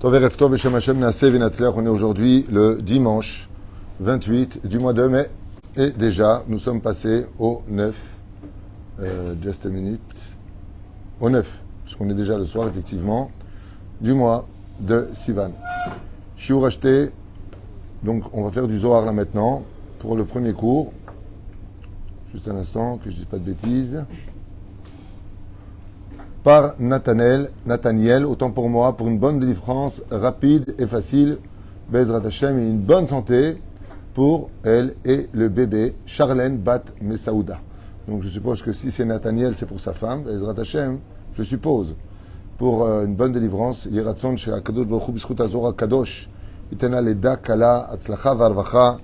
Tov Erev Tov Beshem Hashem Naaseh V'Natzliach. On est aujourd'hui le dimanche 28 du mois de mai. Et déjà, nous sommes passés au 9. Just a minute. Au 9, puisqu'on est déjà le soir, effectivement, du mois de Sivan. Shiur acheté. Donc, on va faire du Zohar là maintenant, pour le premier cours. Juste un instant, que je ne dise pas de bêtises. Par Nathaniel, autant pour moi, pour une bonne délivrance rapide et facile, Bezrat Hashem, et une bonne santé pour elle et le bébé, Charlène Bat Messaouda. Donc je suppose que si c'est Nathaniel, c'est pour sa femme, Bezrat Hashem, je suppose, pour une bonne délivrance, Yeratson, chez Akadosh Baruch Hu, B'schut Azor HaKadosh, Itena Leda Kala, Atzlacha Varvacha,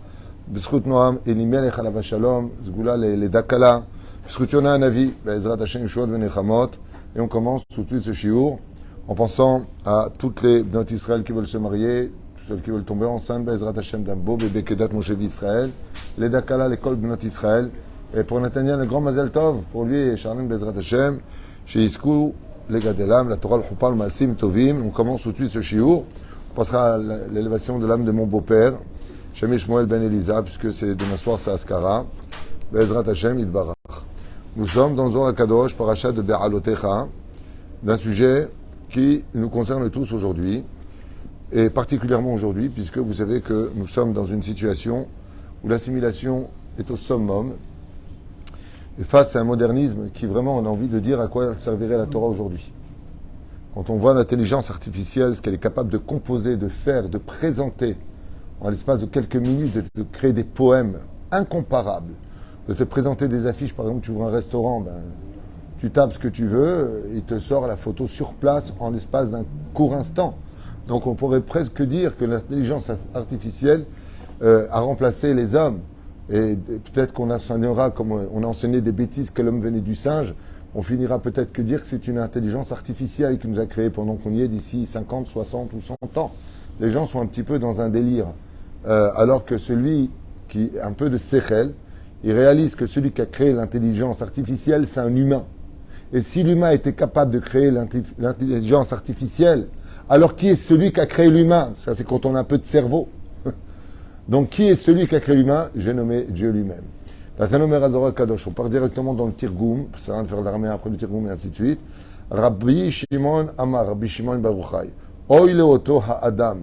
B'schut Noam, Elimelech Alav Shalom, Zgula Leda Kala, B'schut Yona Anavi, Bezrat Hashem, Yeshua V'nechamot. Et on commence tout de suite ce shiur en pensant à toutes les bnot Israël qui veulent se marier, tous ceux qui veulent tomber enceintes, Bezrat Hashem, d'un beau bébé Kedat Moshe Israël, les Dakala, l'école bnot Israël. Et pour Nathaniel, le grand Mazel Tov, pour lui et Charlène Bezrat Hashem, chez Iskou, les Gadelam, la Torah, le Chupal, Maasim, Tovim. On commence tout de suite ce shiur. On passera à l'élévation de l'âme de mon beau-père, Shemi Shmuel Ben Elisa, puisque c'est demain soir, c'est Askara. Bezrat Hashem, Yitbarach. Nous sommes dans le Zohar HaKadosh, parachat de Be'alotecha, d'un sujet qui nous concerne tous aujourd'hui, et particulièrement aujourd'hui, puisque vous savez que nous sommes dans une situation où l'assimilation est au summum, et face à un modernisme qui vraiment, on a envie de dire à quoi servirait la Torah aujourd'hui. Quand on voit l'intelligence artificielle, ce qu'elle est capable de composer, de faire, de présenter, en l'espace de quelques minutes, de créer des poèmes incomparables, de te présenter des affiches, par exemple, tu ouvres un restaurant, tu tapes ce que tu veux, il te sort la photo sur place en l'espace d'un court instant. Donc on pourrait presque dire que l'intelligence artificielle a remplacé les hommes. Et peut-être qu'on enseignera, comme on a enseigné des bêtises que l'homme venait du singe, on finira peut-être que dire que c'est une intelligence artificielle qui nous a créés pendant qu'on y est d'ici 50, 60 ou 100 ans. Les gens sont un petit peu dans un délire. Alors que celui qui a un peu de sechel, il réalise que celui qui a créé l'intelligence artificielle, c'est un humain. Et si l'humain était capable de créer l'intelligence artificielle, alors qui est celui qui a créé l'humain? Ça, c'est quand on a un peu de cerveau. Donc, qui est celui qui a créé l'humain? J'ai nommé Dieu lui-même. La Zohar HaKadosh. On part directement dans le Tirgoum. Ça sert à de faire l'armée après le Tirgoum et ainsi de suite. Rabbi Shimon Amar, Rabbi Shimon Baruchai. Oy leoto ha'adam.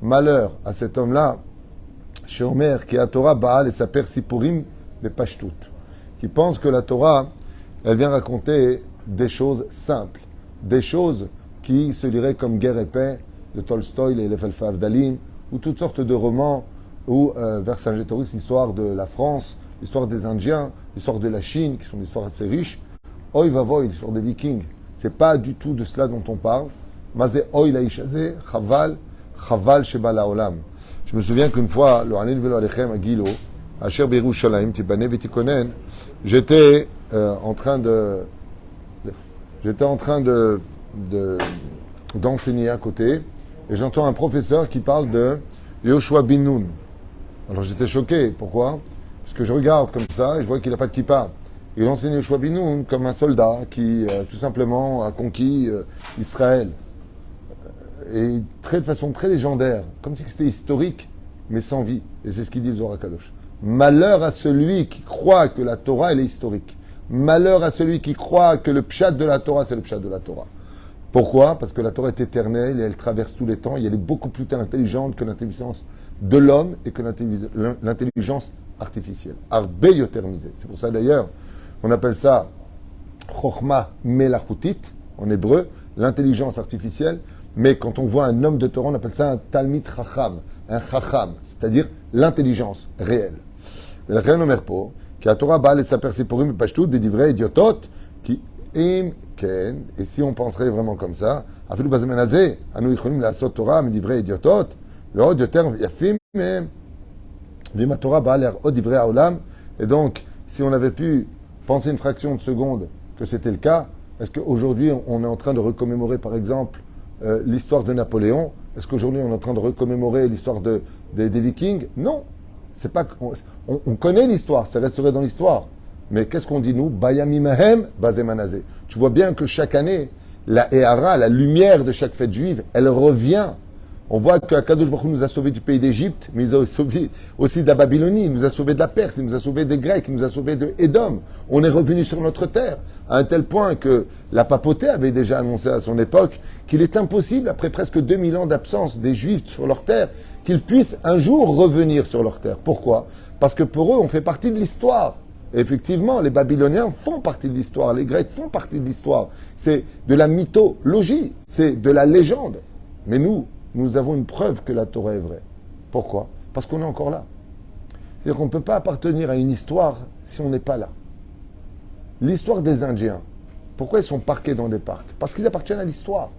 Malheur à cet homme-là, chez Omer, qui a Torah Baal et sa père Sipurim, mais Pashtut, qui pense que la Torah, elle vient raconter des choses simples, des choses qui se liraient comme Guerre et paix de Tolstoï, les Elef Avdalim, ou toutes sortes de romans, ou Vercingétorix, l'histoire de la France, l'histoire des Indiens, l'histoire de la Chine, qui sont des histoires assez riches. Oy vavoy, l'histoire des Vikings, c'est pas du tout de cela dont on parle. Mazé oy laïchazé, chaval, chaval sheba laolam. Je me souviens qu'une fois, le Hanil Velo Alechem à Gilo, à Cher Birushalayim, Tibane Betikonen, j'étais en train d'enseigner à côté, et j'entends un professeur qui parle de Yoshua bin Nun. Alors j'étais choqué. Pourquoi? Parce que je regarde comme ça et je vois qu'il n'a pas de kippa. Il enseigne Yoshua bin Nun comme un soldat qui, tout simplement, a conquis Israël. Et de façon très légendaire, comme si c'était historique, mais sans vie. Et c'est ce qu'il dit le Zohar HaKadosh. Malheur à celui qui croit que la Torah, elle est historique. Malheur à celui qui croit que le pshat de la Torah, c'est le pshat de la Torah. Pourquoi? Parce que la Torah est éternelle et elle traverse tous les temps et elle est beaucoup plus intelligente que l'intelligence de l'homme et que l'intelligence artificielle. Arbe yotermisé. C'est pour ça d'ailleurs qu'on appelle ça Chochma Melachutit en hébreu, l'intelligence artificielle. Mais quand on voit un homme de Torah, on appelle ça un Talmid Chacham, un Chacham, c'est-à-dire l'intelligence réelle. Et la Reine Omer Po, qui a Torah Baal et sa persipurim et Pashtut, des divrei idiotot, qui im ken, et si on penserait vraiment comme ça, afilu bazamenazé, anu ichonim la sot Torah, mais divrei idiotot, le od yoter yafim, mais vima Torah Baal od divrei haolam, et donc, si on avait pu penser une fraction de seconde que c'était le cas, est-ce qu'aujourd'hui on est en train de recommémorer, par exemple, l'histoire de Napoléon? Est-ce qu'aujourd'hui on est en train de recommémorer l'histoire des Vikings? Non. C'est pas, on connaît l'histoire, c'est resté dans l'histoire. Mais qu'est-ce qu'on dit nous? Bayamimahem Tu vois bien que chaque année, la Ehara, la lumière de chaque fête juive, elle revient On voit qu'Akadosh Baruch Hu nous a sauvés du pays d'Égypte, mais il nous a sauvés aussi de la Babylonie, il nous a sauvés de la Perse, il nous a sauvés des Grecs, il nous a sauvés de Édom. On est revenu sur notre terre, à un tel point que la papauté avait déjà annoncé à son époque qu'il est impossible, après presque 2000 ans d'absence des Juifs sur leur terre, qu'ils puissent un jour revenir sur leur terre. Pourquoi? Parce que pour eux, on fait partie de l'histoire. Et effectivement, les Babyloniens font partie de l'histoire, les Grecs font partie de l'histoire. C'est de la mythologie, c'est de la légende. Mais nous avons une preuve que la Torah est vraie. Pourquoi? Parce qu'on est encore là. C'est-à-dire qu'on ne peut pas appartenir à une histoire si on n'est pas là. L'histoire des Indiens, pourquoi ils sont parqués dans des parcs? Parce qu'ils appartiennent à l'histoire.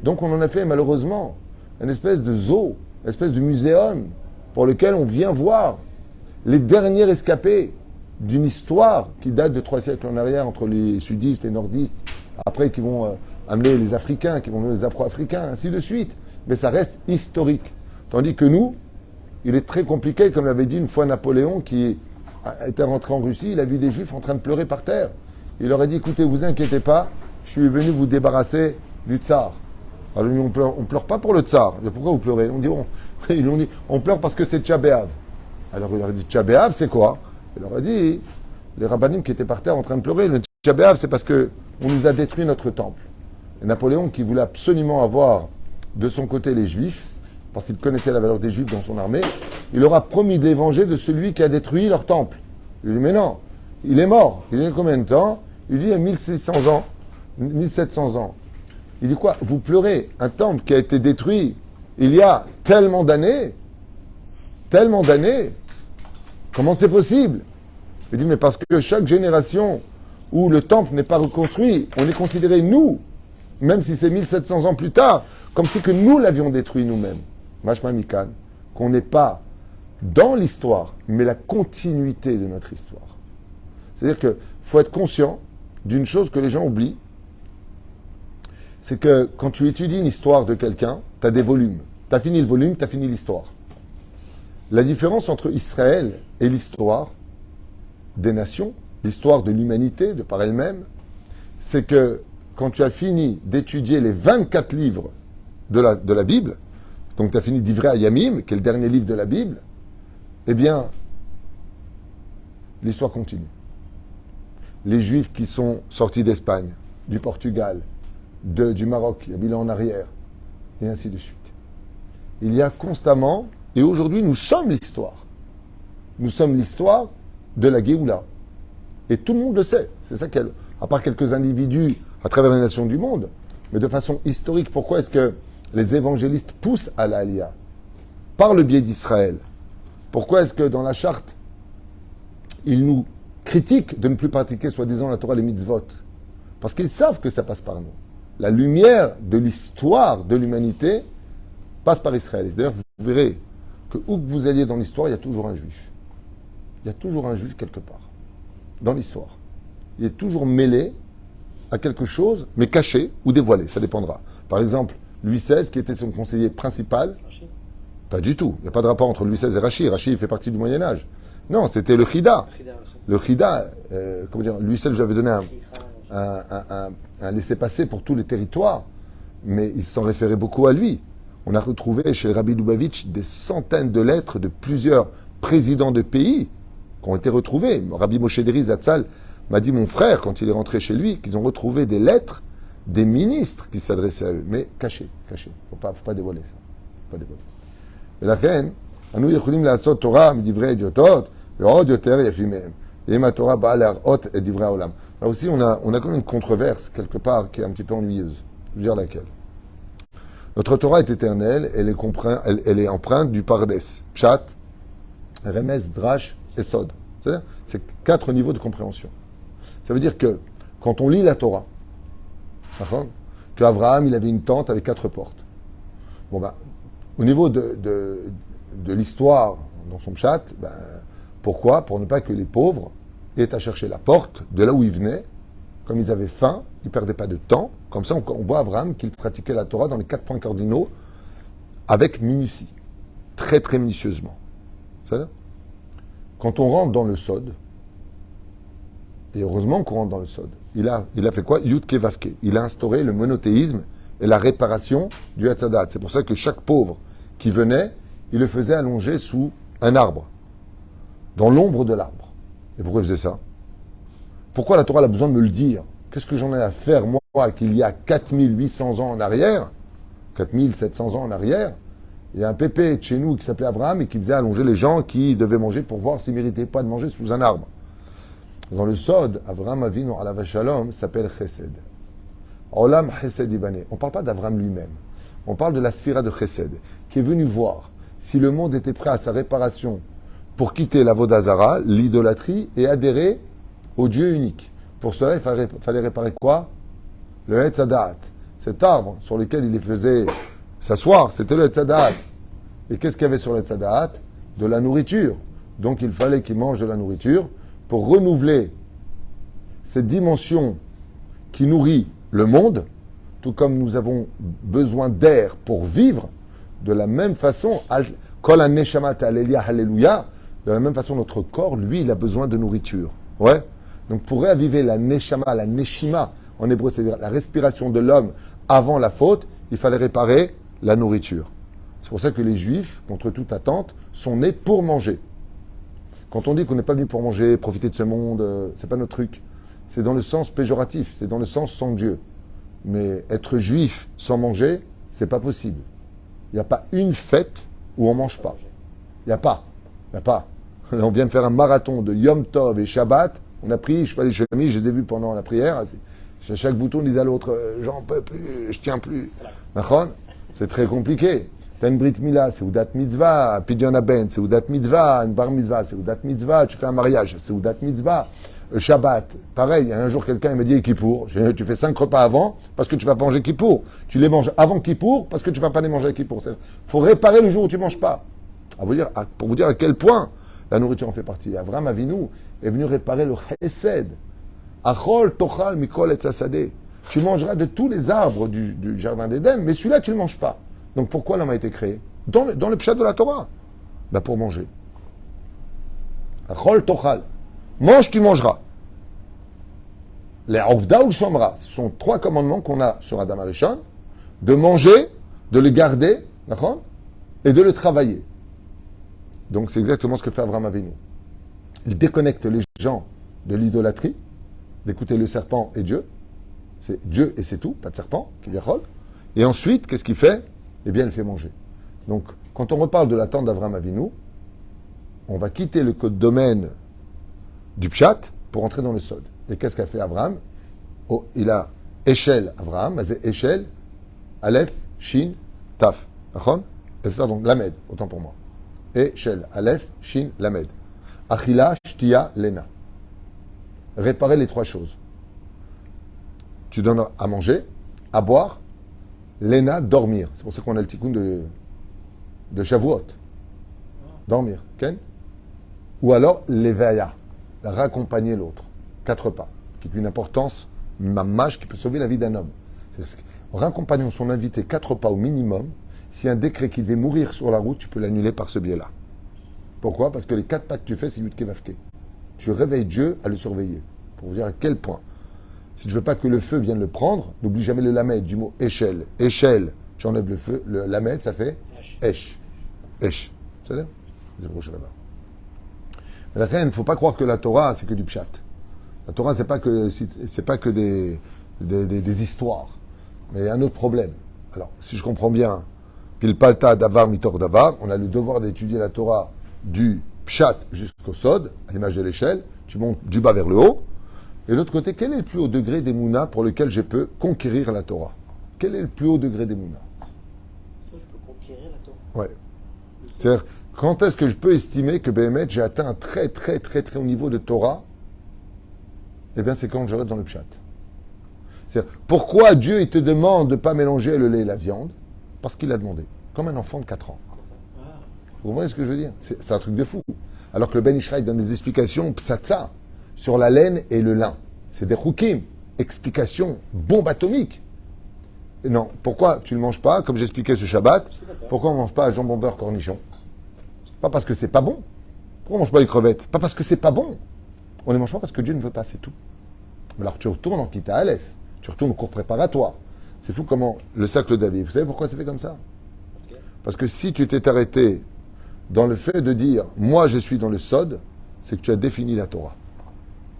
Donc on en a fait malheureusement une espèce de zoo, une espèce de muséum pour lequel on vient voir les derniers rescapés d'une histoire qui date de 3 siècles en arrière entre les sudistes, les nordistes, après qui vont amener les Africains, qui vont amener les Afro-Africains, ainsi de suite. Mais ça reste historique. Tandis que nous, il est très compliqué, comme l'avait dit une fois Napoléon, qui était rentré en Russie, il a vu des Juifs en train de pleurer par terre. Il leur a dit, écoutez, vous inquiétez pas, je suis venu vous débarrasser du tsar. Alors on pleure pas pour le tsar. Mais pourquoi vous pleurez? Ils ont dit, on pleure parce que c'est Tcha B'Av. Alors il leur a dit, Tcha B'Av, c'est quoi? Il leur a dit, les rabbinim qui étaient par terre en train de pleurer, le Tcha B'Av, c'est parce que on nous a détruit notre temple. Et Napoléon, qui voulait absolument avoir de son côté les Juifs, parce qu'il connaissait la valeur des Juifs dans son armée, il leur a promis de les venger de celui qui a détruit leur temple. Il lui dit, mais non, il est mort. Il y a combien de temps? Il dit, il y a 1600 ans, 1700 ans. Il dit quoi? Vous pleurez un temple qui a été détruit il y a tellement d'années? Comment c'est possible? Il dit, mais parce que chaque génération où le temple n'est pas reconstruit, on est considéré, nous, même si c'est 1700 ans plus tard, comme si que nous l'avions détruit nous-mêmes. Mashma Mikan, qu'on n'est pas dans l'histoire, mais la continuité de notre histoire. C'est-à-dire qu'il faut être conscient d'une chose que les gens oublient, c'est que quand tu étudies une histoire de quelqu'un, tu as des volumes. Tu as fini le volume, tu as fini l'histoire. La différence entre Israël et l'histoire des nations, l'histoire de l'humanité de par elle-même, c'est que quand tu as fini d'étudier les 24 livres de la Bible, donc tu as fini d'Ivrei Hayamim, qui est le dernier livre de la Bible, eh bien, l'histoire continue. Les Juifs qui sont sortis d'Espagne, du Portugal, du Maroc, il y a 1000 ans en arrière, et ainsi de suite. Il y a constamment, et aujourd'hui nous sommes l'histoire. Nous sommes l'histoire de la Géoula. Et tout le monde le sait. C'est ça qu'elle, à part quelques individus à travers les nations du monde, mais de façon historique, pourquoi est-ce que les évangélistes poussent à l'Aliyah? Par le biais d'Israël. Pourquoi est-ce que dans la charte, ils nous critiquent de ne plus pratiquer soi-disant la Torah, les mitzvot? Parce qu'ils savent que ça passe par nous. La lumière de l'histoire de l'humanité passe par Israël. D'ailleurs, vous verrez que où que vous alliez dans l'histoire, il y a toujours un juif. Il y a toujours un juif quelque part, dans l'histoire. Il est toujours mêlé à quelque chose, mais caché ou dévoilé, ça dépendra. Par exemple, Louis XVI, qui était son conseiller principal, pas du tout. Il n'y a pas de rapport entre Louis XVI et Rachi. Rachi, il fait partie du Moyen-Âge. Non, c'était le Chida. Le Chida, comment dire, Louis XVI lui avait donné un laissez-passer pour tous les territoires, mais il s'en référait beaucoup à lui. On a retrouvé chez Rabbi Lubavitch des centaines de lettres de plusieurs présidents de pays qui ont été retrouvées. Rabbi Moshe Deri Zatzal m'a dit, mon frère, quand il est rentré chez lui, qu'ils ont retrouvé des lettres des ministres qui s'adressaient à eux, mais cachées. Faut pas dévoiler ça. Faut pas dévoiler. Et la reine, nous יכולים לעשות תורה מדברי הדיוטות ועוד יותר יפים מהם. ואם התורה באה להראות את דברי העולם. Là aussi, on a quand même une controverse, quelque part, qui est un petit peu ennuyeuse. Je veux dire laquelle. Notre Torah est éternelle, elle est empreinte du Pardes. Pshat, Remes, Drash et Sod. C'est-à-dire, c'est 4 niveaux de compréhension. Ça veut dire que, quand on lit la Torah, qu'Abraham, il avait une tente avec 4 portes. Bon, ben, au niveau de l'histoire, dans son pshat, ben, pourquoi? Pour ne pas que les pauvres aient à chercher la porte de là où ils venaient. Comme ils avaient faim, ils ne perdaient pas de temps. Comme ça, on voit Abraham qu'il pratiquait la Torah dans les 4 points cardinaux avec minutie, très très minutieusement. C'est-à-dire, quand on rentre dans le Sod, et heureusement qu'on rentre dans le Sod, il a fait quoi? Yudke Vavke. Il a instauré le monothéisme et la réparation du Hatzadat. C'est pour ça que chaque pauvre qui venait, il le faisait allonger sous un arbre, dans l'ombre de l'arbre. Et pourquoi il faisait ça? Pourquoi la Torah a besoin de me le dire? Qu'est-ce que j'en ai à faire, moi, qu'il y a 4800 ans en arrière, 4700 ans en arrière, il y a un pépé de chez nous qui s'appelait Abraham et qui faisait allonger les gens qui devaient manger pour voir s'ils ne méritaient pas de manger sous un arbre. Dans le Sod, Abraham Avinu alav shalom s'appelle Chesed. Olam Chesed Ibane. On ne parle pas d'Abraham lui-même. On parle de la sphira de Chesed, qui est venu voir si le monde était prêt à sa réparation pour quitter la Vodazara, l'idolâtrie, et adhérer au Dieu unique. Pour cela, il fallait réparer quoi? Le Etz Hadaat. Cet arbre sur lequel il les faisait s'asseoir, c'était le Etz Hadaat. Et qu'est-ce qu'il y avait sur le Etz Hadaat? De la nourriture. Donc il fallait qu'il mange de la nourriture pour renouveler cette dimension qui nourrit le monde, tout comme nous avons besoin d'air pour vivre, de la même façon, Kol ha-neshamat Alléluia, Alléluia, de la même façon, notre corps, lui, il a besoin de nourriture. Ouais. Donc, pour réaviver la neshama, la neshima, en hébreu, c'est-à-dire la respiration de l'homme avant la faute, il fallait réparer la nourriture. C'est pour ça que les Juifs, contre toute attente, sont nés pour manger. Quand on dit qu'on n'est pas venu pour manger, profiter de ce monde, c'est pas notre truc. C'est dans le sens péjoratif, c'est dans le sens sans Dieu. Mais être juif sans manger, c'est pas possible. Il n'y a pas une fête où on mange pas. Il n'y a pas. Il n'y a pas. On vient de faire un marathon de Yom Tov et Shabbat. On a pris, je sais pas, les chemises, je les ai vus pendant la prière. Chaque bouton disait à l'autre, j'en peux plus, je tiens plus. C'est très compliqué. T'as une brit mila, c'est Oudat Mitzvah. Pidyon Aben, c'est Oudat Mitzvah. Une bar mitzvah, c'est Oudat Mitzvah. Tu fais un mariage, c'est Oudat Mitzvah. Shabbat, pareil. Un jour, quelqu'un il me dit Kippour. Tu fais 5 repas avant parce que tu vas pas manger Kippour. Tu les manges avant Kippour parce que tu vas pas les manger à Kippour. Il faut réparer le jour où tu manges pas. Pour vous dire à quel point la nourriture en fait partie. Avraham Avinu est venu réparer le Chesed. Achol tochal mikol et tzassadeh. Tu mangeras de tous les arbres du jardin d'Éden, mais celui-là, tu ne le manges pas. Donc pourquoi l'homme a été créé? Dans le pshat de la Torah. Ben pour manger. Achol tochal. Mange, tu mangeras. Les Ovda ou le Shomra. Ce sont 3 commandements qu'on a sur Adam Arishon. De manger, de le garder, d'accord, et de le travailler. Donc c'est exactement ce que fait Avraham Avinu. Il déconnecte les gens de l'idolâtrie, d'écouter le serpent et Dieu. C'est Dieu et c'est tout, pas de serpent, qui vient rôle. Et ensuite, qu'est-ce qu'il fait? Eh bien, il fait manger. Donc, quand on reparle de la tente d'Avraham Avinu, on va quitter le code domaine du Pshat pour entrer dans le Sod. Et qu'est-ce qu'a fait Avraham? Il a échelle Avraham, c'est échelle, Aleph, Shin, Taf. D'accord? Et faire donc Lamed, autant pour moi. Échelle, Aleph, Shin, Lamed. Achila, Shtia, Lena. Réparer les 3 choses. Tu donnes à manger, à boire, Lena, dormir. C'est pour ça qu'on a le tikkun de Shavuot. Dormir. Ken? Ou alors, Levaya. Raccompagner l'autre. 4 pas. Qui est une importance mamache qui peut sauver la vie d'un homme. En raccompagnant son invité 4 pas au minimum, si un décret qui devait mourir sur la route, tu peux l'annuler par ce biais-là. Pourquoi? Parce que les 4 pas que tu fais, c'est Yudke Vavke. Tu réveilles Dieu à le surveiller. Pour vous dire à quel point. Si tu ne veux pas que le feu vienne le prendre, n'oublie jamais le lamed du mot échelle. Échelle, tu enlèves le feu. Le lamed, ça fait esh. Esh. C'est-à-dire? C'est proche là-bas. Mais la fin, il ne faut pas croire que la Torah, c'est que du pshat. La Torah, c'est pas que des histoires. Mais il y a un autre problème. Alors, si je comprends bien, Pilpalta Davar Mitor Davar, on a le devoir d'étudier la Torah du pshat jusqu'au sod, à l'image de l'échelle. Tu montes du bas vers le haut. Et de l'autre côté, quel est le plus haut degré d'Emouna pour lequel je peux conquérir la Torah? Quel est le plus haut degré d'Emouna? Est-ce que je peux conquérir la Torah? Ouais. C'est-à-dire, quand est-ce que je peux estimer que Béhémet, j'ai atteint un très très très très haut niveau de Torah? Eh bien, c'est quand je reste dans le pshat. C'est-à-dire, pourquoi Dieu il te demande de ne pas mélanger le lait et la viande? Parce qu'il a demandé. Comme un enfant de 4 ans. Vous comprenez ce que je veux dire? C'est un truc de fou. Alors que le Ben Ishraï donne des explications psatsa sur la laine et le lin. C'est des choukim, explications, bombes atomiques. Et non, pourquoi tu ne le manges pas, comme j'expliquais ce Shabbat, pourquoi on ne mange pas jambon beurre cornichon? Pas parce que c'est pas bon. Pourquoi on ne mange pas les crevettes? Pas parce que c'est pas bon. On ne les mange pas parce que Dieu ne veut pas, c'est tout. Alors tu retournes en Kita Aleph, tu retournes au cours préparatoire. C'est fou comment le cercle David, vous savez pourquoi c'est fait comme ça? Ok. Parce que si tu t'es arrêté dans le fait de dire « moi je suis dans le Sod », c'est que tu as défini la Torah.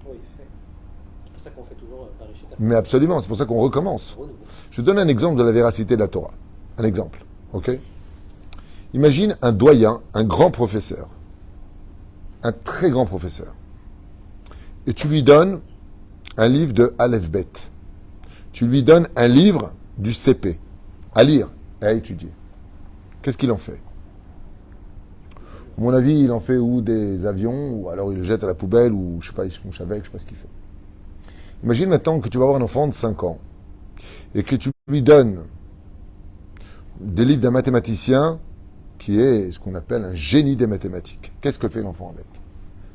Oui, c'est pour ça qu'on fait toujours Parishit. Mais absolument, c'est pour ça qu'on recommence. Renouveau. Je donne un exemple de la véracité de la Torah. Un exemple, ok? Imagine un doyen, un grand professeur, un très grand professeur, et tu lui donnes un livre de Aleph Bet. Tu lui donnes un livre du CP à lire et à étudier. Qu'est-ce qu'il en fait? À mon avis, il en fait ou des avions, ou alors il le jette à la poubelle, ou je sais pas, il se mouche avec, je sais pas ce qu'il fait. Imagine maintenant que tu vas avoir un enfant de 5 ans et que tu lui donnes des livres d'un mathématicien qui est ce qu'on appelle un génie des mathématiques. Qu'est-ce que fait l'enfant avec?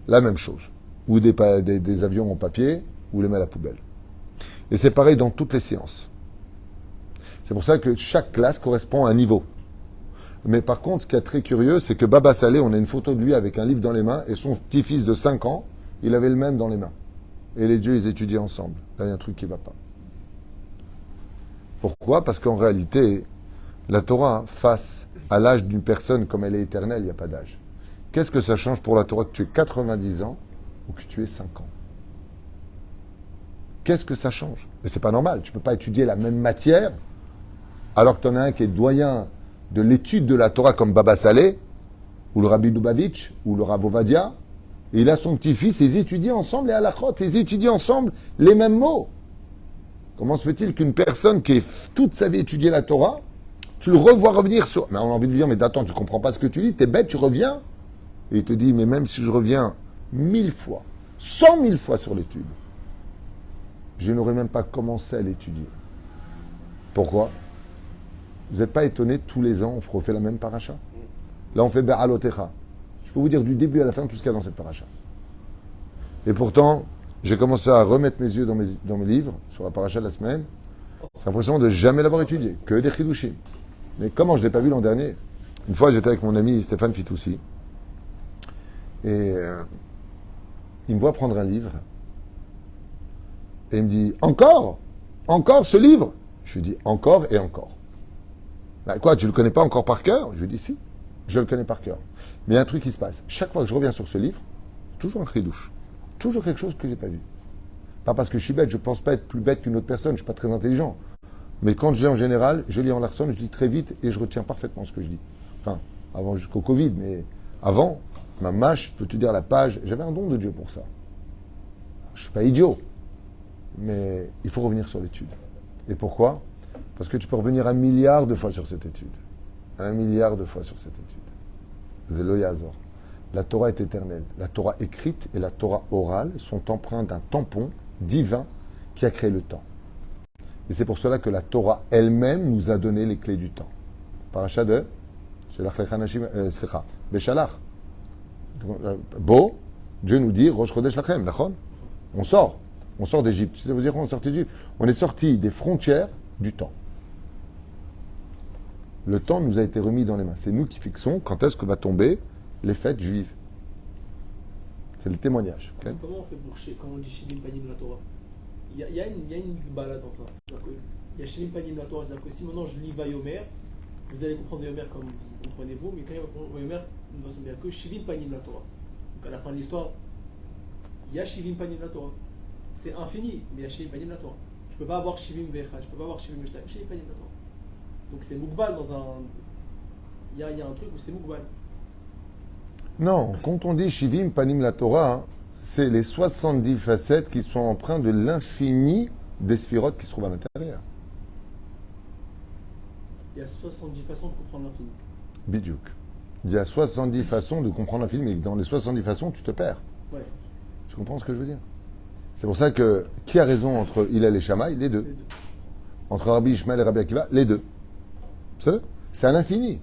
La même chose. Ou des avions en papier, ou les met à la poubelle. Et c'est pareil dans toutes les sciences. C'est pour ça que chaque classe correspond à un niveau. Mais par contre, ce qui est très curieux, c'est que Baba Salé, on a une photo de lui avec un livre dans les mains, et son petit-fils de 5 ans, il avait le même dans les mains. Et les dieux, ils étudiaient ensemble. Là, il y a un truc qui ne va pas. Pourquoi? Parce qu'en réalité, la Torah, face à l'âge d'une personne comme elle est éternelle, il n'y a pas d'âge. Qu'est-ce que ça change pour la Torah que tu aies 90 ans ou que tu aies 5 ans? Qu'est-ce que ça change? Mais c'est pas normal. Tu ne peux pas étudier la même matière alors que tu en as un qui est doyen de l'étude de la Torah comme Baba Salé, ou le Rabbi Lubavitch, ou le Rav Ovadia, et il a son petit-fils, et ils étudient ensemble les halachot, et ils étudient ensemble les mêmes mots. Comment se fait-il qu'une personne qui a toute sa vie étudié la Torah, tu le revois revenir sur... Mais on a envie de lui dire, mais attends, tu comprends pas ce que tu lis, t'es bête, tu reviens. Et il te dit, mais même si je reviens 1000 fois, 100 000 fois sur l'étude, je n'aurais même pas commencé à l'étudier. Pourquoi? Vous n'êtes pas étonné, tous les ans, on refait la même paracha. Là, on fait Be'alotecha. Je peux vous dire du début à la fin tout ce qu'il y a dans cette paracha. Et pourtant, j'ai commencé à remettre mes yeux dans mes livres, sur la paracha de la semaine. J'ai l'impression de jamais l'avoir étudié, que des chidushim. Mais comment je ne l'ai pas vu l'an dernier? Une fois, j'étais avec mon ami Stéphane Fitoussi. Et il me voit prendre un livre. Et il me dit, encore? Encore ce livre? Je lui dis, encore et encore. Ben quoi, tu ne le connais pas encore par cœur? Je lui dis, si, je le connais par cœur. Mais il y a un truc qui se passe. Chaque fois que je reviens sur ce livre, toujours un chidouche. Toujours quelque chose que je n'ai pas vu. Pas parce que je suis bête, je ne pense pas être plus bête qu'une autre personne, je ne suis pas très intelligent. Mais quand je lis en général, je lis en Larson, je lis très vite et je retiens parfaitement ce que je dis. Enfin, avant jusqu'au Covid, mais avant, ma mâche, je peux te dire la page, j'avais un don de Dieu pour ça. Je ne suis pas idiot, mais il faut revenir sur l'étude. Et pourquoi? Parce que tu peux revenir 1 milliard de fois sur cette étude. 1 milliard de fois sur cette étude. Zelo Yazor. La Torah est éternelle. La Torah écrite et la Torah orale sont empreintes d'un tampon divin qui a créé le temps. Et c'est pour cela que la Torah elle-même nous a donné les clés du temps. Paracha de Beshalach. Beau, Dieu nous dit Rosh Chodesh Lachem, d'accord? On sort d'Égypte. Ça veut dire qu'on est sorti d'Égypte. On est sorti des frontières du temps. Le temps nous a été remis dans les mains. C'est nous qui fixons quand est-ce que va tomber les fêtes juives. C'est le témoignage. Okay? Comment on fait pour quand on dit Shilim Panim la Torah? Il y a une bala dans ça. Il y a Shilim Panim la Torah, c'est-à-dire que si maintenant je lis Vayomer, vous allez comprendre Vayomer comme vous comprenez vous, mais quand il va comprendre Vayomer, nous ne façon bien que Shilim Panim la Torah. Donc à la fin de l'histoire, il y a Shilim Panim la Torah. C'est infini, mais il y a Shilim Panim la Torah. Je ne peux pas avoir Shilim Vechad, je ne peux pas avoir Shilim Vechad, Shilim Panim la Torah. Donc c'est Moukbal dans un. Il y a un truc où c'est Moukbal. Non, quand on dit Shivim Panim la Torah, hein, c'est les 70 facettes qui sont empreintes de l'infini des sphirotes qui se trouvent à l'intérieur. Il y a 70 façons de comprendre l'infini. Bidjouk. Il y a 70 façons de comprendre l'infini, mais dans les 70 façons, tu te perds. Ouais. Tu comprends ce que je veux dire? C'est pour ça que, qui a raison entre Hillel et Shammai? Les deux. Les deux. Entre Rabbi Ishmael et Rabbi Akiva? Les deux. C'est à l'infini.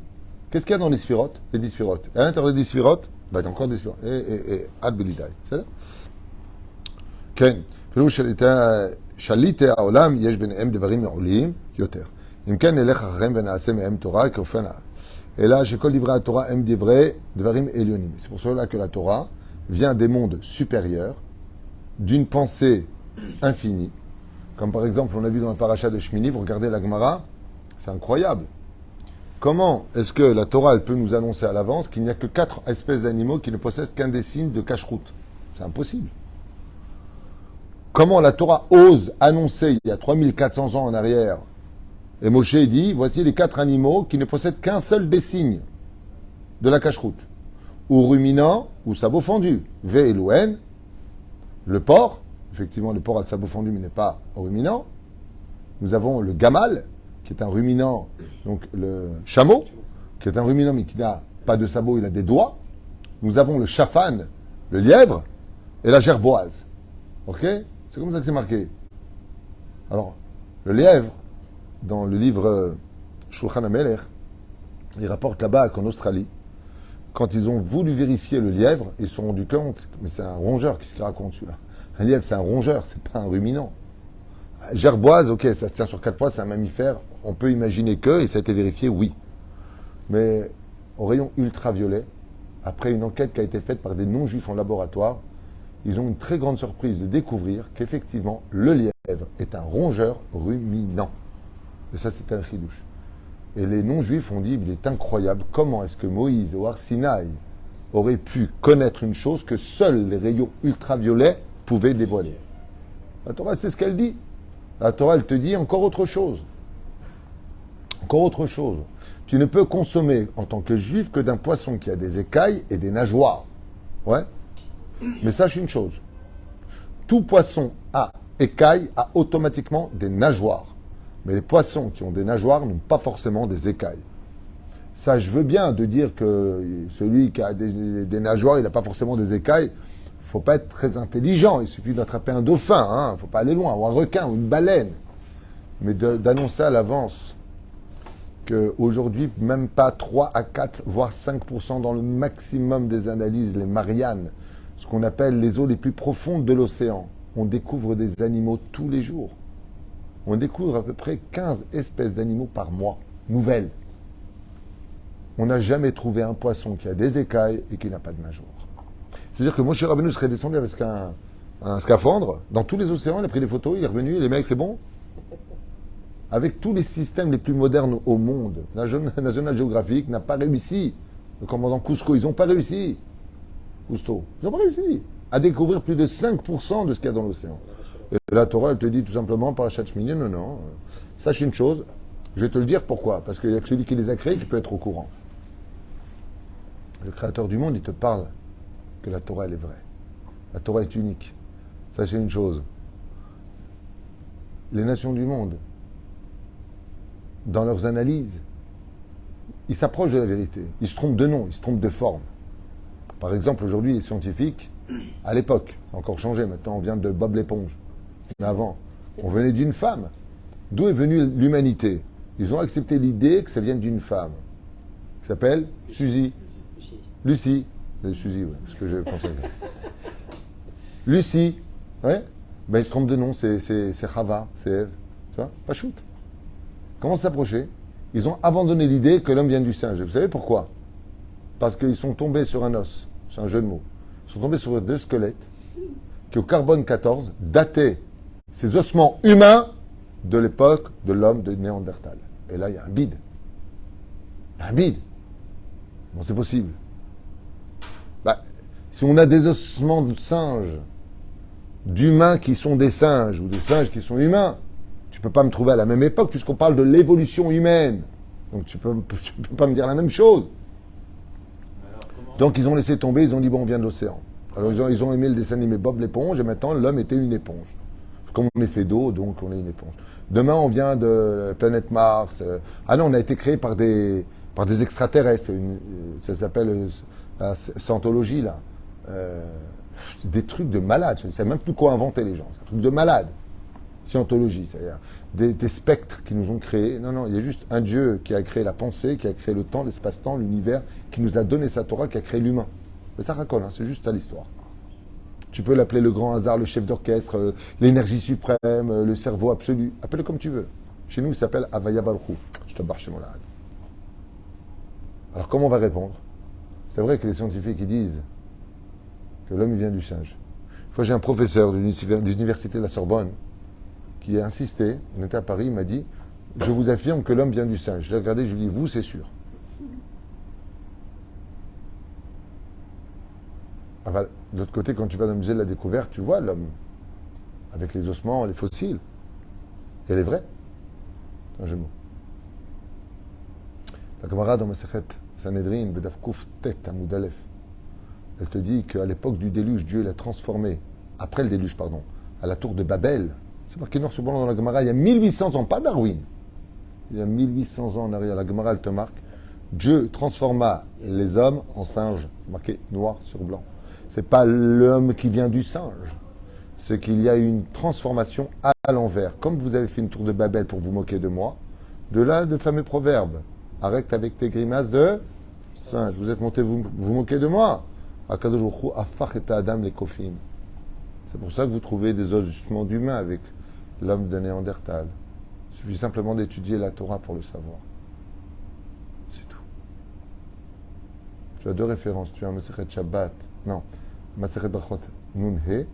Qu'est-ce qu'il y a dans les sphirotes? Les 10 sphirotes. Et à l'intérieur des 10 sphirotes, il y a encore des sphirotes. Et Ad Belidai. C'est ça? כן, אפילו שליטי העולם יש ביניהם דברים מעולים יותר. אם כן נלך אחריהם ונעשה מהם תורה כאופן העם. אלא שכל דברי התורה הם דברים עליונים. C'est pour cela que la Torah vient des mondes supérieurs, d'une pensée infinie, Comme par exemple, on a vu dans le paracha de Shmini, vous regardez la Gemara, c'est incroyable. Comment est-ce que la Torah elle peut nous annoncer à l'avance qu'il n'y a que 4 espèces d'animaux qui ne possèdent qu'un des signes de cache-route? C'est impossible. Comment la Torah ose annoncer il y a 3400 ans en arrière, et Moshe dit, voici les 4 animaux qui ne possèdent qu'un seul des signes de la cache-route. Ou ruminant, ou sabot fendu. V et l'Ouen, le porc, effectivement le porc a le sabot fendu mais n'est pas ruminant. Nous avons le gamal, qui est un ruminant, donc le chameau, qui est un ruminant mais qui n'a pas de sabot, il a des doigts. Nous avons le chafan, le lièvre, et la gerboise. Ok? C'est comme ça que c'est marqué. Alors, le lièvre, dans le livre Shulchan HaMelech, il rapporte là-bas qu'en Australie, quand ils ont voulu vérifier le lièvre, ils se sont rendus compte, mais c'est un rongeur qui se raconte celui-là. Un lièvre, c'est un rongeur, c'est pas un ruminant. Gerboise, ok, ça se tient sur 4 pattes, c'est un mammifère. On peut imaginer que, et ça a été vérifié, oui. Mais au rayon ultraviolet, après une enquête qui a été faite par des non-juifs en laboratoire, ils ont une très grande surprise de découvrir qu'effectivement, le lièvre est un rongeur ruminant. Et ça, c'est un chidouche. Et les non-juifs ont dit, il est incroyable, comment est-ce que Moïse au Har Sinaï aurait pu connaître une chose que seuls les rayons ultraviolets pouvaient dévoiler. La Torah, c'est ce qu'elle dit. La Torah, elle te dit encore autre chose. Encore autre chose. Tu ne peux consommer en tant que juif que d'un poisson qui a des écailles et des nageoires. Ouais. Mais sache une chose. Tout poisson à écailles a automatiquement des nageoires. Mais les poissons qui ont des nageoires n'ont pas forcément des écailles. Ça, je veux bien de dire que celui qui a des nageoires, il n'a pas forcément des écailles. Il ne faut pas être très intelligent. Il suffit d'attraper un dauphin. Il ne faut pas aller loin. Ou un requin, ou une baleine. Mais d'annoncer à l'avance qu'aujourd'hui, même pas 3 à 4, voire 5% dans le maximum des analyses, les Mariannes, ce qu'on appelle les eaux les plus profondes de l'océan, on découvre des animaux tous les jours. On découvre à peu près 15 espèces d'animaux par mois, nouvelles. On n'a jamais trouvé un poisson qui a des écailles et qui n'a pas de nageoire. C'est-à-dire que Moshe Rabbeinu serait descendu avec un scaphandre dans tous les océans, il a pris des photos, il est revenu, les mecs, c'est bon? Avec tous les systèmes les plus modernes au monde, National Geographic n'a pas réussi. Le commandant Cusco, ils n'ont pas réussi. Cousteau, ils n'ont pas réussi à découvrir plus de 5% de ce qu'il y a dans l'océan. Et la Torah, elle te dit tout simplement, Parashat Shmini, non. Sache une chose, je vais te le dire pourquoi. Parce qu'il y a que celui qui les a créés qui peut être au courant. Le Créateur du monde, il te parle que la Torah, elle est vraie. La Torah est unique. Sachez une chose. Les nations du monde, dans leurs analyses, ils s'approchent de la vérité. Ils se trompent de nom, ils se trompent de forme. Par exemple, aujourd'hui, les scientifiques, à l'époque, ça a encore changé, maintenant on vient de Bob l'éponge. Mais avant, on venait d'une femme. D'où est venue l'humanité? Ils ont accepté l'idée que ça vienne d'une femme, qui s'appelle Suzy. Lucie. Suzy, ouais, parce que je pensais. Lucie, ouais. Ben, ils se trompent de nom, c'est Chava, c'est Ève. Tu vois? Pas shoot. Comment s'approcher? Ils ont abandonné l'idée que l'homme vient du singe. Vous savez pourquoi? Parce qu'ils sont tombés sur un os. C'est un jeu de mots. Ils sont tombés sur 2 squelettes qui, au carbone 14, dataient ces ossements humains de l'époque de l'homme de Néandertal. Et là, il y a un bide. Un bide. Bon, c'est possible. Bah, si on a des ossements de singes, d'humains qui sont des singes, ou des singes qui sont humains, tu ne peux pas me trouver à la même époque, puisqu'on parle de l'évolution humaine. Donc tu peux pas me dire la même chose. Donc ils ont laissé tomber, ils ont dit bon, on vient de l'océan. Alors ils ont aimé le dessin animé Bob l'éponge, et maintenant l'homme était une éponge. Comme on est fait d'eau, donc on est une éponge. Demain on vient de la planète Mars. Ah non, on a été créé par des extraterrestres. Ça s'appelle la scientologie là. Des trucs de malades. Je ne sais même plus quoi inventer les gens. C'est un truc de malade. Scientologie, c'est-à-dire des spectres qui nous ont créés. Non, il y a juste un Dieu qui a créé la pensée, qui a créé le temps, l'espace-temps, l'univers, qui nous a donné sa Torah, qui a créé l'humain. Mais ça racole, c'est juste ça l'histoire. Tu peux l'appeler le grand hasard, le chef d'orchestre, l'énergie suprême, le cerveau absolu. Appelle-le comme tu veux. Chez nous, il s'appelle Havaya Baruch Hu. Je te barre chez mon lad. Alors comment on va répondre? C'est vrai que les scientifiques ils disent que l'homme il vient du singe. Une fois, j'ai un professeur de l'université de la Sorbonne qui a insisté, on était à Paris, il m'a dit, je vous affirme que l'homme vient du singe. Je l'ai regardé, je lui ai dit, vous, c'est sûr. Enfin, de l'autre côté, quand tu vas dans le musée de la découverte, tu vois l'homme avec les ossements, les fossiles. Et elle est vraie. C'est un jeu de mots. La camarade dans Masechet Sanhedrin, Bedaf Kouf Tet Amoud Aleph, elle te dit qu'à l'époque du déluge, Dieu l'a transformé, après le déluge, pardon, à la tour de Babel. C'est marqué noir sur blanc dans la Gemara, il y a 1800 ans, pas Darwin. Il y a 1800 ans en arrière, la Gemara, elle te marque, Dieu transforma les hommes en singes. C'est marqué noir sur blanc. C'est pas l'homme qui vient du singe. C'est qu'il y a une transformation à l'envers. Comme vous avez fait une tour de Babel pour vous moquer de moi, de là, le fameux proverbe. Arrête avec tes grimaces de singe. Vous êtes monté, vous moquez de moi. Akadosh Baruch Hu afach et Adam les kofim. C'est pour ça que vous trouvez des ossements d'humains avec l'homme de Néandertal. Il suffit simplement d'étudier la Torah pour le savoir. C'est tout. Tu as deux références. Tu as Masechet Shabbat. Non. Masechet Brachot Nun He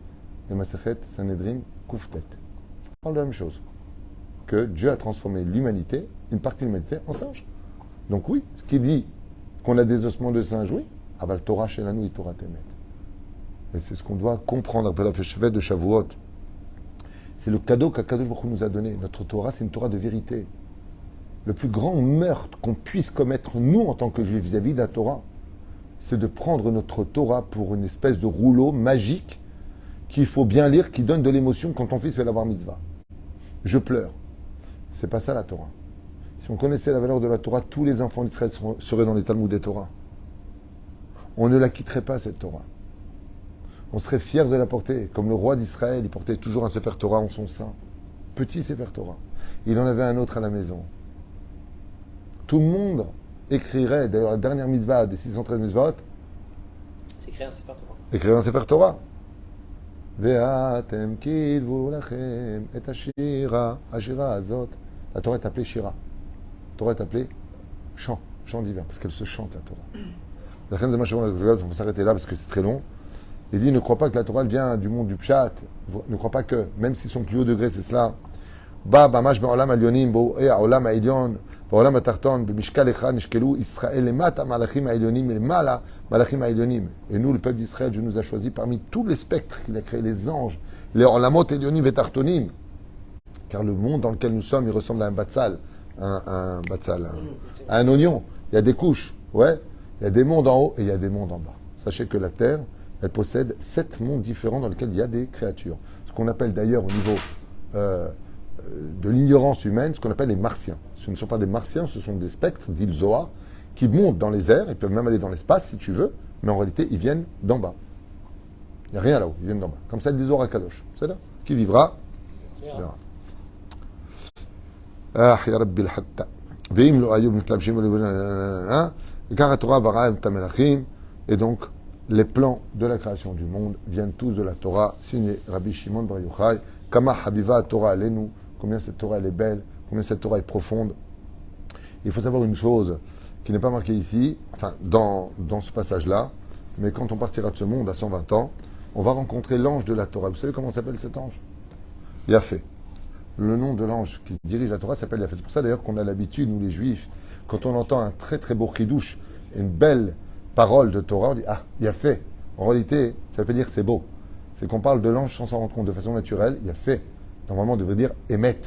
et Masechet Sanhedrin Kuftet. On parle de la même chose. Que Dieu a transformé l'humanité, une partie de l'humanité, en singe. Donc oui, ce qui dit qu'on a des ossements de singe, oui. Aval Torah Shelanu et Torah Temet. Et c'est ce qu'on doit comprendre après la fête de Shavuot. C'est le cadeau qu'Akadosh Baruch Hu nous a donné. Notre Torah, c'est une Torah de vérité. Le plus grand meurtre qu'on puisse commettre, nous, en tant que Juifs, vis-à-vis de la Torah, c'est de prendre notre Torah pour une espèce de rouleau magique qu'il faut bien lire, qui donne de l'émotion quand ton fils fait la bar mitzvah. Je pleure. C'est pas ça la Torah. Si on connaissait la valeur de la Torah, tous les enfants d'Israël seraient dans les Talmuds des Torah. On ne la quitterait pas, cette Torah. On serait fiers de la porter. Comme le roi d'Israël, il portait toujours un Sefer Torah en son sein. Petit Sefer Torah. Il en avait un autre à la maison. Tout le monde écrirait, d'ailleurs la dernière mitzvah des 613 mitzvot, C'est écrire un Sefer Torah. écrire un Sefer Torah. Ve'atem kidvu lachem et ashira, ashira azot. La Torah est appelée Shira. La Torah est appelée chant, chant divin, parce qu'elle se chante, la Torah. La reine de Machemon, on va s'arrêter là parce que c'est très long. Il dit, ne crois pas que la Torah elle vient du monde du Pshat. Ne crois pas que, même si son plus haut degré c'est cela, Ba bamash ba'olam alyonim, ba'olam ha'ilyon, ba'olam ha'tarton, b'mishkal echad nishkelu, Israël lemata malachim ha'ilyonim, lemala malachim ha'ilyonim. Et nous, le peuple d'Israël, Dieu nous a choisis parmi tous les spectres qu'il a créés, les anges, les olamot elyonim et tartonim. Car le monde dans lequel nous sommes, il ressemble à un batzal, un oignon. Il y a des couches, ouais. Il y a des mondes en haut et il y a des mondes en bas. Sachez que la Terre, elle possède 7 mondes différents dans lesquels il y a des créatures. Ce qu'on appelle d'ailleurs au niveau de l'ignorance humaine, ce qu'on appelle les martiens. Ce ne sont pas des martiens, ce sont des spectres, dit le Zohar, qui montent dans les airs, ils peuvent même aller dans l'espace si tu veux, mais en réalité, ils viennent d'en bas. Il n'y a rien là-haut, ils viennent d'en bas. Comme ça, dit Zohar à Kadosh. C'est là. Qui vivra verra. Ah, ya Rabbi al-Hatta. Ve'im lo ayub mitlabshim et donc, les plans de la création du monde viennent tous de la Torah, signé Rabbi Shimon Bar Yochai. Kama Habiva Torah alenu, combien cette Torah elle est belle, combien cette Torah est profonde. Il faut savoir une chose qui n'est pas marquée ici, enfin dans ce passage-là, mais quand on partira de ce monde à 120 ans, on va rencontrer l'ange de la Torah. Vous savez comment s'appelle cet ange? Yahvé. Le nom de l'ange qui dirige la Torah s'appelle Yahvé. C'est pour ça d'ailleurs qu'on a l'habitude, nous les Juifs, quand on entend un très très beau chidouche, une belle parole de Torah, on dit ah, Yahvé. En réalité, ça veut dire c'est beau. C'est qu'on parle de l'ange sans s'en rendre compte de façon naturelle. Yahvé. Normalement, on devrait dire émet,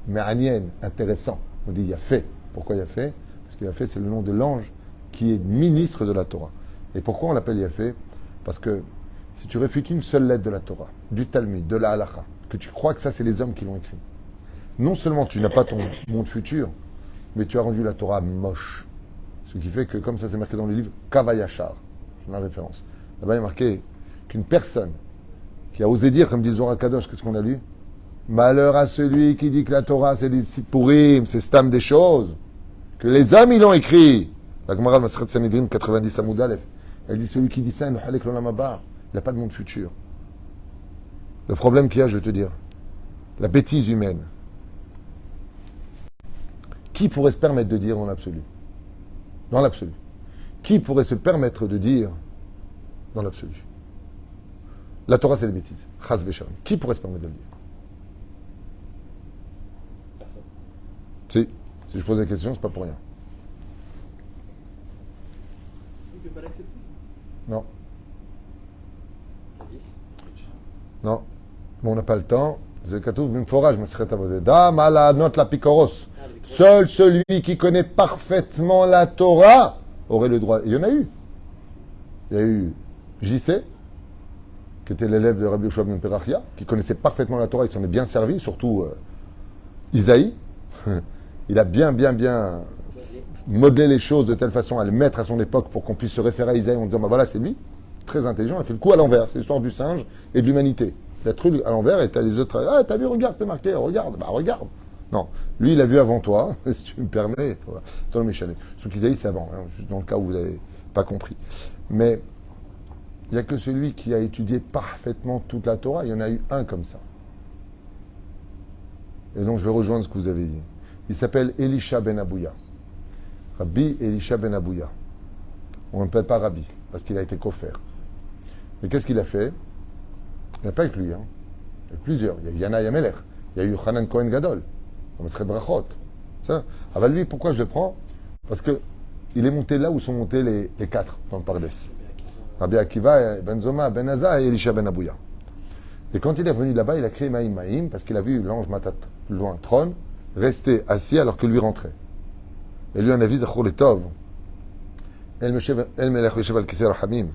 mais anienne, intéressant. On dit Yahvé. Pourquoi Yahvé? Parce que Yahvé, c'est le nom de l'ange qui est ministre de la Torah. Et pourquoi on l'appelle Yahvé? Parce que si tu réfutes une seule lettre de la Torah, du Talmud, de la Halacha, que tu crois que ça, c'est les hommes qui l'ont écrit, non seulement tu n'as pas ton monde futur, mais tu as rendu la Torah moche. Ce qui fait que, comme ça c'est marqué dans le livre, Kavayachar, je la référence. Là-bas, il est marqué qu'une personne qui a osé dire, comme dit Zohar Kadosh, qu'est-ce qu'on a lu? Malheur à celui qui dit que la Torah c'est des sipurim, c'est stam des choses, que les hommes ils l'ont écrit. La Gemara de Masechet Sanhedrin 90 Amoud Aleph, elle dit celui qui dit ça, il n'a pas de monde futur. Le problème qu'il y a, je vais te dire, la bêtise humaine. Qui pourrait se permettre de dire dans l'absolu? Dans l'absolu. Qui pourrait se permettre de dire dans l'absolu? La Torah, c'est des bêtises. Chas v'shalom. Qui pourrait se permettre de le dire? Si je pose la question, c'est pas pour rien. Il ne peut pas l'accepter. Non, La 10. non. Bon, on n'a pas le temps. C'est Katouf Bimforaj, Maseret Avodeda, Mala Not la Picoros. Seul celui qui connaît parfaitement la Torah aurait le droit. Il y en a eu. Il y a eu JC, qui était l'élève de Rabbi Yoshua ben Perachia, qui connaissait parfaitement la Torah, il s'en est bien servi, surtout Isaïe. Il a bien modelé les choses de telle façon à les mettre à son époque pour qu'on puisse se référer à Isaïe en disant, bah voilà, c'est lui. Très intelligent, il a fait le coup à l'envers. C'est l'histoire du singe et de l'humanité. D'être à l'envers et t'as les autres. Ah, t'as vu, regarde, c'est marqué, regarde. Bah, regarde. Non. Lui, il a vu avant toi, si tu me permets. Dans le méchané. Sauf qu'Isaïe, c'est avant, hein, juste dans le cas où vous n'avez pas compris. Mais il n'y a que celui qui a étudié parfaitement toute la Torah. Il y en a eu un comme ça. Et donc, je vais rejoindre ce que vous avez dit. Il s'appelle Elisha ben Abouya. Rabbi Elisha ben Abouya. On ne l'appelle pas Rabbi, parce qu'il a été coffert. Mais qu'est-ce qu'il a fait? Il n'y a pas que lui. Hein. Il y a plusieurs. Il y a eu Yana Yameler. Il y a eu Hanan Cohen Gadol. On serait Brachot. Ça. Ah ben lui, pourquoi je le prends? Parce que il est monté là où sont montés les quatre dans le Pardes. Rabbi Akiva, Ben Zoma, Ben Aza et Elisha ben Abouya. Et quand il est revenu là-bas, il a créé Maïm Maïm parce qu'il a vu l'ange Matat, plus loin, trône, rester assis alors que lui rentrait. Et lui, on a vu Zachor le Tov. El Melech Yeshev al Kisei Rahamim.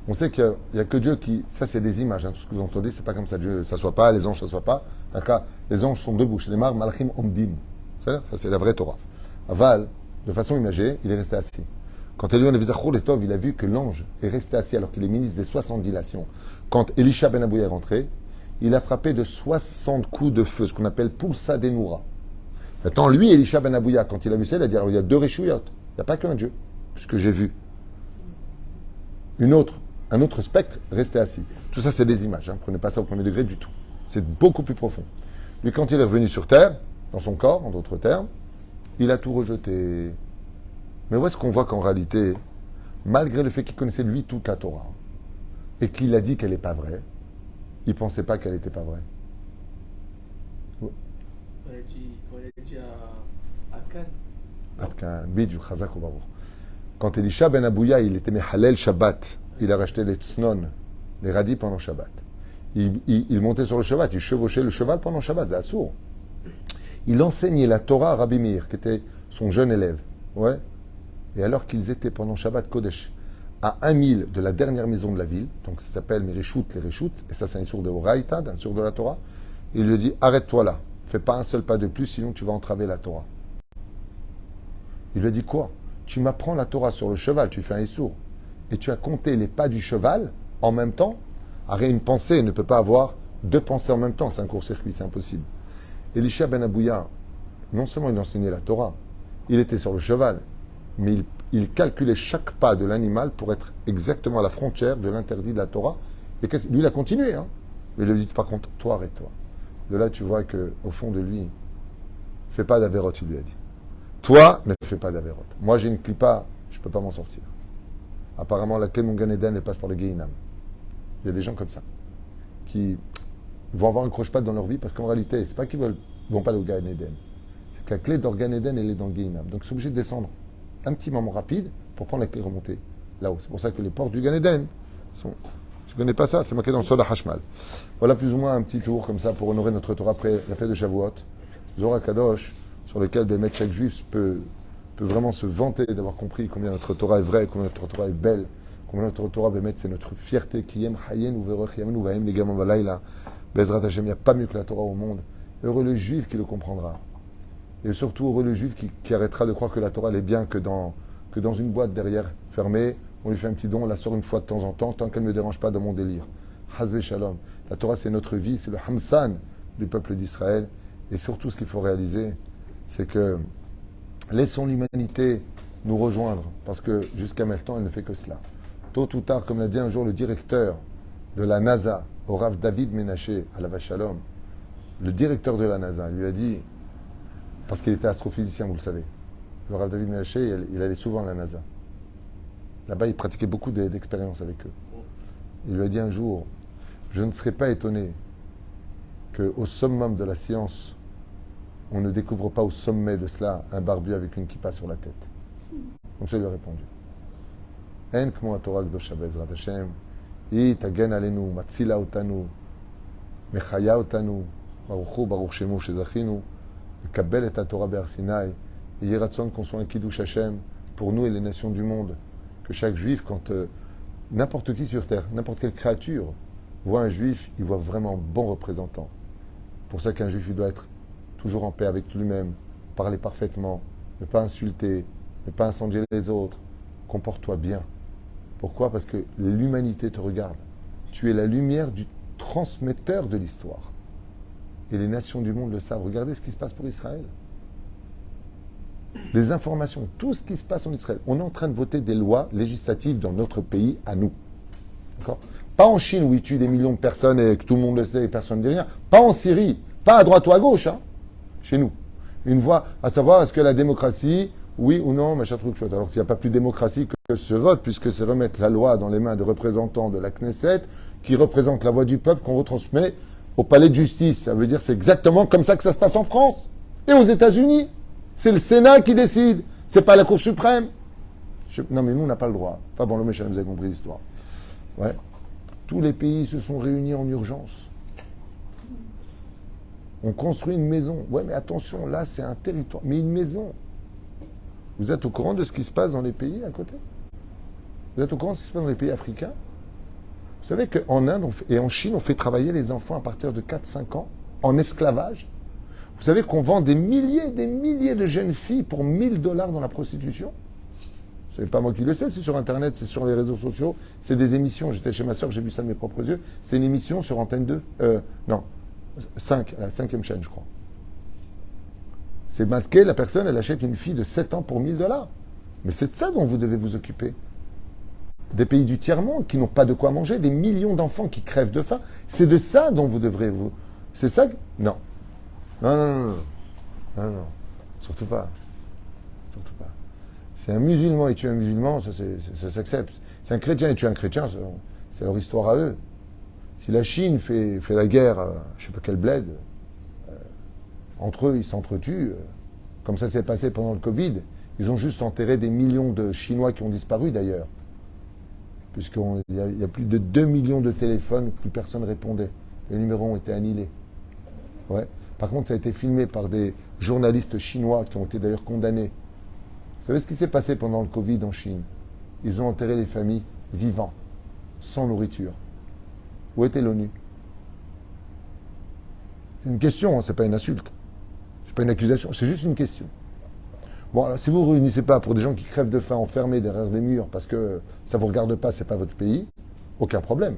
On sait qu'il n'y a que Dieu qui... Ça, c'est des images. Hein, tout ce que vous entendez, c'est pas comme ça. Dieu ne s'assoit pas, les anges ne s'assoient pas. En cas, les anges sont debout. Chez les Mar, Malachim Omdim. Ça, c'est la vraie Torah. Aval, de façon imagée, il est resté assis. Quand Elion Evizachor Letov, il a vu que l'ange est resté assis alors qu'il est ministre des 70 nations. Quand Elisha ben Abouya est rentré, il a frappé de 60 coups de feu, ce qu'on appelle Pulsa Denura. Maintenant, lui, Elisha ben Abouya, quand il a vu ça, il a dit alors il y a deux Réchouillots. Il n'y a pas qu'un Dieu, puisque j'ai vu. Un autre spectre restait assis. Tout ça, c'est des images. Hein. Prenez pas ça au premier degré du tout. C'est beaucoup plus profond. Lui, quand il est revenu sur terre, dans son corps, en d'autres termes, il a tout rejeté. Mais où est-ce qu'on voit qu'en réalité, malgré le fait qu'il connaissait lui toute la Torah, et qu'il a dit qu'elle n'est pas vraie, il ne pensait pas qu'elle n'était pas vraie. Quand il a dit à Cannes. Atkan, Bidju, Chazak ou Baruch. Quand Elisha ben Abouya, il était Mehalel Shabbat, il a racheté les tsnon, les radis pendant Shabbat. Il montait sur le Shabbat, il chevauchait le cheval pendant Shabbat, c'est assourd. Il enseignait la Torah à Rabbi Meir, qui était son jeune élève. Ouais. Et alors qu'ils étaient pendant Shabbat Kodesh, à 1 mille de la dernière maison de la ville, donc ça s'appelle Mereshut, les Reshut, et ça c'est un sourd de Horaïta, un sourd de la Torah, il lui dit, arrête-toi là, fais pas un seul pas de plus, sinon tu vas entraver la Torah. Il lui a dit quoi? Tu m'apprends la Torah sur le cheval, tu fais un sourd, et tu as compté les pas du cheval en même temps. Arrête, une pensée ne peut pas avoir deux pensées en même temps, c'est un court-circuit, c'est impossible. Elisha ben Abouya, non seulement il enseignait la Torah, il était sur le cheval, mais il calculait chaque pas de l'animal pour être exactement à la frontière de l'interdit de la Torah. Et lui, il a continué, hein. Mais il lui dit, par contre, toi, arrête-toi. De là, tu vois qu'au fond de lui, fais pas d'avérote, il lui a dit. Toi, ne fais pas d'avérote. Moi, j'ai une clipa, je ne peux pas m'en sortir. Apparemment, la clé de mon Gan Eden, elle passe par le Gehinam. Il y a des gens comme ça, qui vont avoir un croche-patte dans leur vie, parce qu'en réalité, c'est pas qu'ils ne vont pas au Gan Eden. C'est que la clé d'Organ Eden, elle est dans le Gehinam. Donc, ils sont obligés de descendre un petit moment rapide pour prendre la clé remontée là-haut. C'est pour ça que les portes du Gan Eden sont... Tu ne connais pas ça? C'est marqué dans le Soda Hashmal. Voilà plus ou moins un petit tour comme ça pour honorer notre Torah après la fête de Shavuot. Zohar Kadosh, sur lequel chaque juif peut vraiment se vanter d'avoir compris combien notre Torah est vraie, combien notre Torah est belle, combien notre Torah, c'est notre fierté. Kiyem Hayen ou Verech Yamen ou Vahem Negam Valayla. Bezrat Hashem, il n'y a pas mieux que la Torah au monde. Heureux le juif qui le comprendra. Et surtout heureux le juif qui arrêtera de croire que la Torah elle est bien que dans une boîte derrière fermée. On lui fait un petit don, on la sort une fois de temps en temps, tant qu'elle ne me dérange pas dans mon délire. Hazve Shalom. La Torah, c'est notre vie, c'est le Hamsan du peuple d'Israël. Et surtout, ce qu'il faut réaliser, c'est que laissons l'humanité nous rejoindre, parce que jusqu'à maintenant, elle ne fait que cela. Tôt ou tard, comme l'a dit un jour le directeur de la NASA, au Rav David Menaché, à la Shalom, le directeur de la NASA lui a dit, parce qu'il était astrophysicien, vous le savez, le Rav David Menaché, il allait souvent à la NASA. Là-bas, il pratiquait beaucoup d'expériences avec eux. Il lui a dit un jour, je ne serais pas étonné qu'au summum de la science, on ne découvre pas au sommet de cela un barbu avec une kippa sur la tête. Donc je lui ai répondu. En kmo Torah Kedosha Be'ezrat Hashem, היא תגן עלינו, מצילה אותנו, מחיה אותנו, ברוך הוא, ברוך שמו שזכינו, לקבל את התורה בהר סיני, ויהי רצון qu'on soit un kiddush Hashem pour nous et les nations du monde, que chaque juif, quand n'importe qui sur terre, n'importe quelle créature voit un juif, il voit vraiment bon représentant. Pour ça qu'un juif, il doit être toujours en paix avec lui-même, parler parfaitement, ne pas insulter, ne pas incendier les autres, comporte-toi bien. Pourquoi? Parce que l'humanité te regarde. Tu es la lumière du transmetteur de l'histoire. Et les nations du monde le savent. Regardez ce qui se passe pour Israël. Les informations, tout ce qui se passe en Israël. On est en train de voter des lois législatives dans notre pays, à nous. D'accord? Pas en Chine où ils tuent des millions de personnes et que tout le monde le sait et personne ne dit rien. Pas en Syrie. Pas à droite ou à gauche. Hein. Chez nous. Une voix à savoir est-ce que la démocratie... oui ou non, machin truc chouette. Alors qu'il n'y a pas plus de démocratie que ce vote, puisque c'est remettre la loi dans les mains des représentants de la Knesset, qui représentent la voix du peuple, qu'on retransmet au palais de justice. Ça veut dire c'est exactement comme ça que ça se passe en France. Et aux États-Unis. C'est le Sénat qui décide. C'est pas la Cour suprême. Non, mais nous, on n'a pas le droit. Enfin bon, le méchant, vous avez compris l'histoire. Ouais. Tous les pays se sont réunis en urgence. On construit une maison. Ouais, mais attention, là, c'est un territoire. Mais une maison. Vous êtes au courant de ce qui se passe dans les pays à côté? Vous êtes au courant de ce qui se passe dans les pays africains? Vous savez qu'en Inde et en Chine, on fait travailler les enfants à partir de 4-5 ans en esclavage. Vous savez qu'on vend des milliers de jeunes filles pour $1000 dans la prostitution? Ce n'est pas moi qui le sais, c'est sur Internet, c'est sur les réseaux sociaux, c'est des émissions. J'étais chez ma soeur, j'ai vu ça de mes propres yeux. C'est une émission sur Antenne 2. Non, 5, la 5e chaîne, je crois. C'est marqué, la personne, elle achète une fille de 7 ans pour $1000. Mais c'est de ça dont vous devez vous occuper. Des pays du tiers-monde qui n'ont pas de quoi manger, des millions d'enfants qui crèvent de faim. C'est de ça dont vous devrez vous... C'est ça que... Non. Non. Surtout pas. Surtout pas. Si un musulman et tu es un musulman, ça s'accepte. Si un chrétien et tu es un chrétien, c'est leur histoire à eux. Si la Chine fait la guerre, je ne sais pas quel bled... entre eux, ils s'entretuent, comme ça s'est passé pendant le Covid. Ils ont juste enterré des millions de Chinois qui ont disparu d'ailleurs. Puisqu'il y a plus de 2 millions de téléphones où plus personne répondait. Les numéros ont été annihilés. Ouais. Par contre, ça a été filmé par des journalistes chinois qui ont été d'ailleurs condamnés. Vous savez ce qui s'est passé pendant le Covid en Chine? Ils ont enterré les familles vivants, sans nourriture. Où était l'ONU? C'est une question, c'est pas une insulte. C'est pas une accusation, c'est juste une question. Bon, alors, si vous ne vous réunissez pas pour des gens qui crèvent de faim enfermés derrière des murs parce que ça ne vous regarde pas, c'est pas votre pays, aucun problème.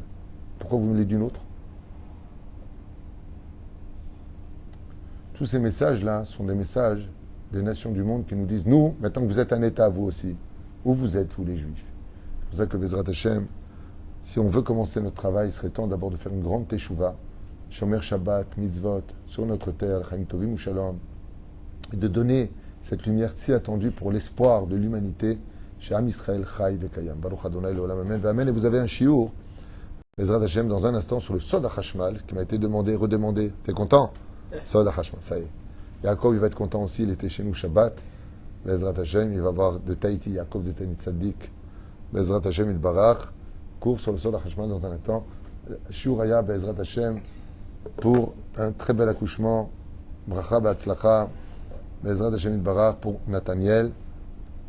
Pourquoi vous voulez d'une autre? Tous ces messages-là sont des messages des nations du monde qui nous disent, nous, maintenant que vous êtes un État, vous aussi, où vous êtes, vous les Juifs? C'est pour ça que Bezrat Hashem, si on veut commencer notre travail, il serait temps d'abord de faire une grande teshuva, Shomer Shabbat, Mitzvot, sur notre terre, Chaim Tovim ou Shalom, et de donner cette lumière si attendue pour l'espoir de l'humanité, chez Am Israël, Chai Vekayam, Baruch Adonai Leolam Amen, Amen. Et vous avez un shiur, Bezrat Hashem, dans un instant, sur le Sod HaChashmal, qui m'a été demandé, redemandé. T'es content? Sod HaChashmal, ça y est. Yaakov, il va être content aussi, il était chez nous Shabbat. Bezrat Hashem, il va voir de Tahiti, Yaakov de Tani Tzaddik. Bezrat Hashem, il barach, cours sur le Sod HaChashmal dans un instant. Shiur Aya, Bezrat Hashem, pour un très bel accouchement, bracha b'atzlacha, Bezrat Hashem Barach pour Nathaniel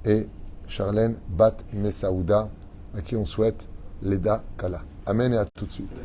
et Charlène Bat Messaouda, à qui on souhaite l'Eda Kala. Amen et à tout de suite.